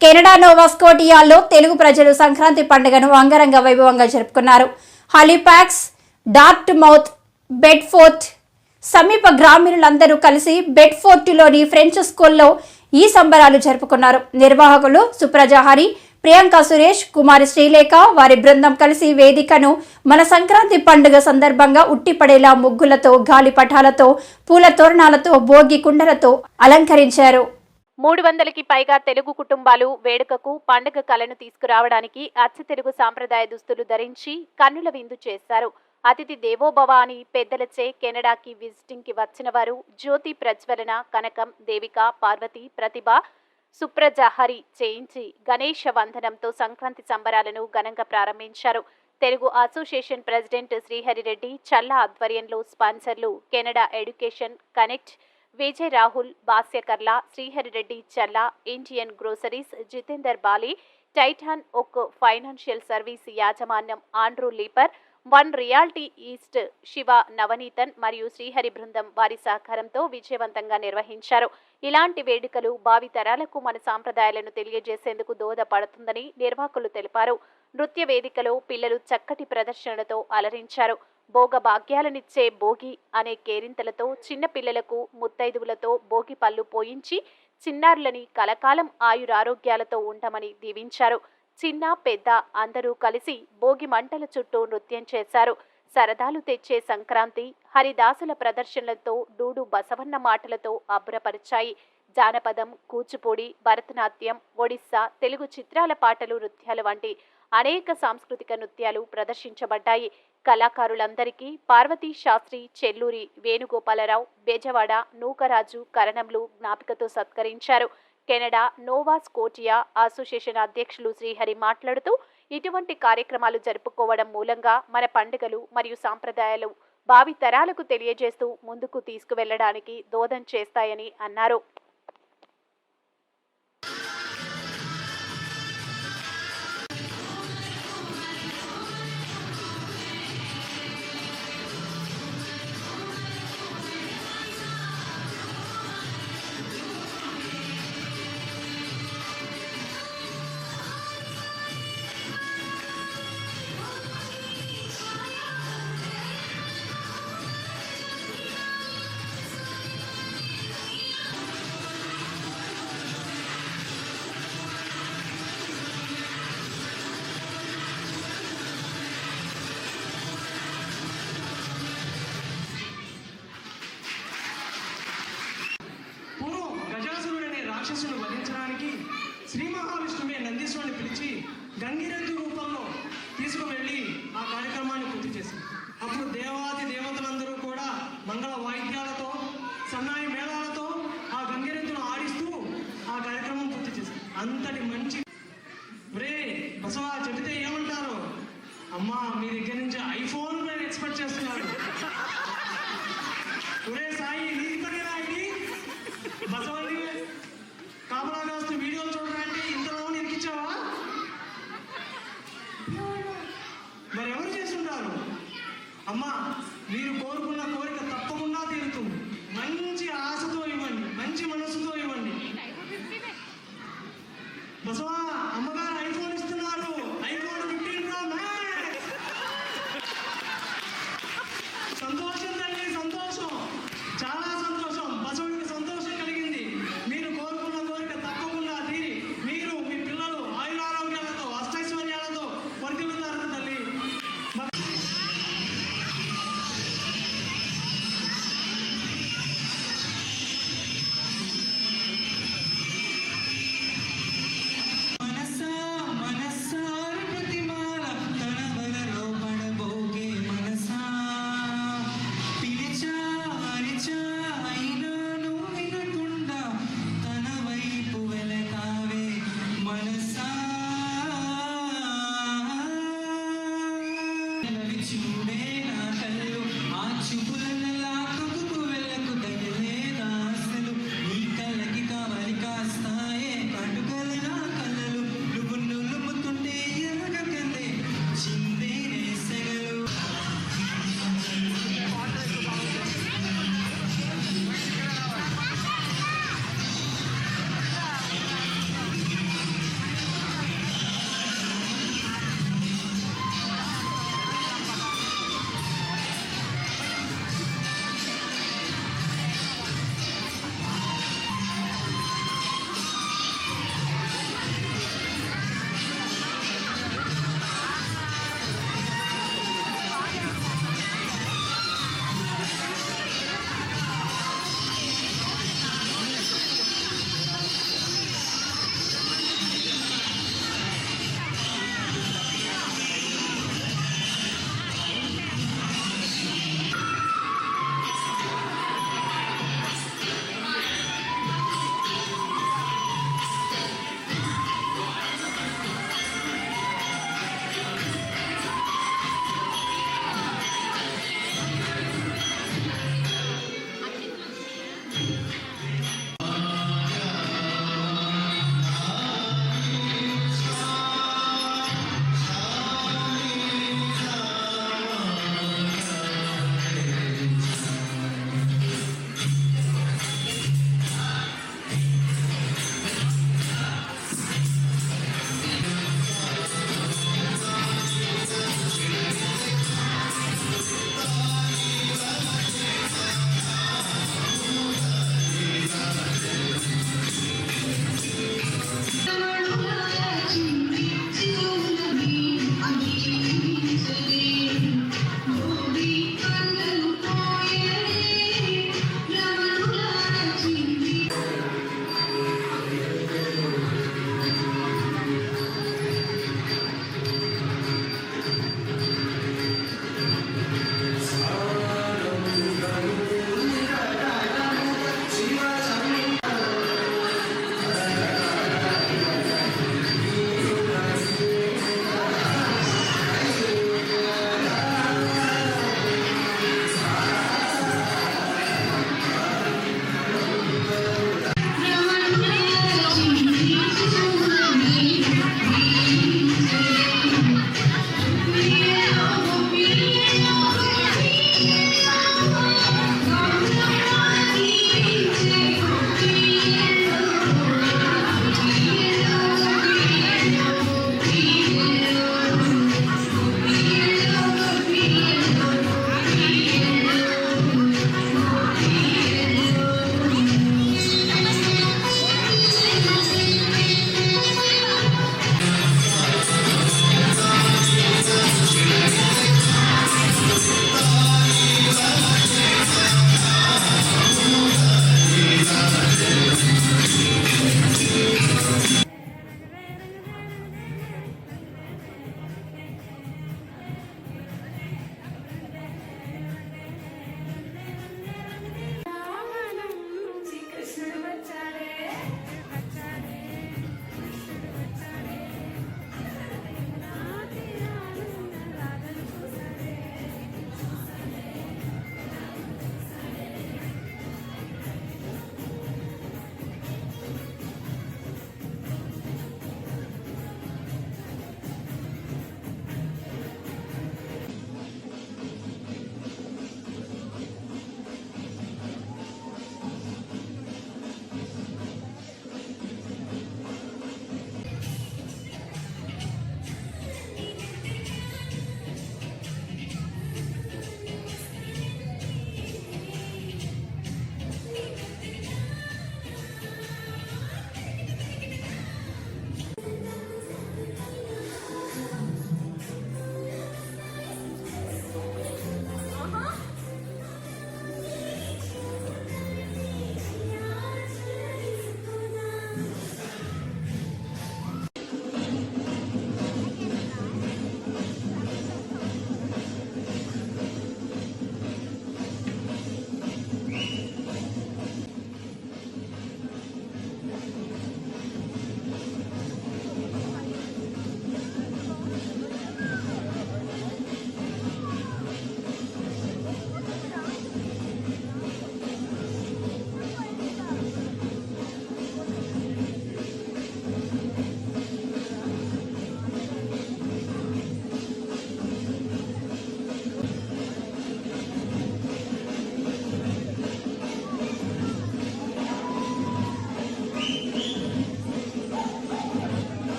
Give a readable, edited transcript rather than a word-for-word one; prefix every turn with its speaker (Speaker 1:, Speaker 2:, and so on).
Speaker 1: Canada Noah స్కోటియాలో Telugu ప్రజలు సంక్రాంతి పండుగను అంగరంగ వైభవంగా జరుపుకున్నారు. హాలిఫాక్స్, డార్ట్మౌత్, బెడ్ఫోర్డ్ సమీప గ్రామీణులందరూ కలిసి బెడ్ఫోర్డ్లోని ఫ్రెంచ్ స్కూల్లో ఈ సంబరాలు జరుపుకున్నారు. నిర్వాహకులు సుప్రజాహరి, ప్రియాంక సురేష్, కుమారి శ్రీలేఖ వారి బృందం కలిసి వేదికను మన సంక్రాంతి పండుగ సందర్భంగా ఉట్టిపడేలా ముగ్గులతో, గాలిపటాలతో, పూల తోరణాలతో, భోగి కుండలతో అలంకరించారు.
Speaker 2: 300కి పైగా తెలుగు కుటుంబాలు వేడుకకు పండుగ కళను తీసుకురావడానికి అచ్చ తెలుగు సాంప్రదాయ దుస్తులు ధరించి కన్నుల విందు చేశారు. అతిథి దేవోభవ అని పెద్దలచే కెనడాకి విజిటింగ్ కి వచ్చిన వారు జ్యోతి ప్రజ్వలన, కనకం, దేవిక, పార్వతి, ప్రతిభ, సుప్రజాహరి చేయించి గణేష వందనంతో సంక్రాంతి సంబరాలను ఘనంగా ప్రారంభించారు. తెలుగు అసోసియేషన్ ప్రెసిడెంట్ శ్రీహరిరెడ్డి చల్లా ఆధ్వర్యంలో స్పాన్సర్లు Canada education connect, Vijay Rahul, Bhasyakarla, Srihari Reddy Challa, Indian groceries, Jitender Bali, Titan ఒక్ ఫైనాన్షియల్ సర్వీస్ యాజమాన్యం Andrew Leeper, one reality east Shiva Navaneethan మరియు శ్రీహరి బృందం వారి సహకారంతో విజయవంతంగా నిర్వహించారు. ఇలాంటి వేడుకలు భావి తరాలకు మన సాంప్రదాయాలను తెలియజేసేందుకు దోహదపడుతుందని నిర్వాహకులు తెలిపారు. నృత్య వేదికలో పిల్లలు చక్కటి ప్రదర్శనలతో అలరించారు. భోగ భాగ్యాలనిచ్చే భోగి అనే కేరింతలతో చిన్న పిల్లలకు ముత్తైదువులతో భోగి పళ్ళు పోయించి చిన్నారులని కలకాలం ఆయురారోగ్యాలతో ఉండమని దీవించారు. చిన్న పెద్ద అందరూ కలిసి భోగి మంటల చుట్టూ నృత్యం చేశారు. సరదాలు తెచ్చే సంక్రాంతి హరిదాసుల ప్రదర్శనలతో డూడు బసవన్న మాటలతో అబ్బురపరిచాయి. జానపదం, కూచిపూడి, భరతనాట్యం, ఒడిస్సా, తెలుగు చిత్రాల పాటలు, నృత్యాలు వంటి అనేక సాంస్కృతిక నృత్యాలు ప్రదర్శించబడ్డాయి. కళాకారులందరికీ పార్వతీ శాస్త్రి, చెల్లూరి వేణుగోపాలరావు, బెజవాడ నూకరాజు కరణంలు జ్ఞాపికతో సత్కరించారు. కెనడా నోవా స్కోటియా అసోసియేషన్ అధ్యక్షులు శ్రీహరి మాట్లాడుతూ ఇటువంటి కార్యక్రమాలు జరుపుకోవడం మూలంగా మన పండుగలు మరియు సాంప్రదాయాలు భావి తరాలకు తెలియజేస్తూ ముందుకు తీసుకువెళ్లడానికి దోహదం చేస్తాయని అన్నారు.
Speaker 3: రాక్షసును వధించడానికి శ్రీ మహావిష్ణువే నందీశ్వరుని పిలిచి గంగిరెద్దు రూపంలో తీసుకువెళ్ళి ఆ కార్యక్రమాన్ని పూర్తి చేశారు. అప్పుడు దేవాది దేవతలందరూ కూడా మంగళ వాయిద్యాలతో, సన్నాయి మేళాలతో ఆ గంగిరెద్దును ఆడిస్తూ ఆ కార్యక్రమం పూర్తి చేశారు. అంతటి మంచి రే బసవా చెబితే ఏమంటారు? అమ్మా మీ దగ్గర నుంచి ఐఫోన్ ఎక్స్పెక్ట్ చేస్తున్నారు. ఒరే సాయి నీ పని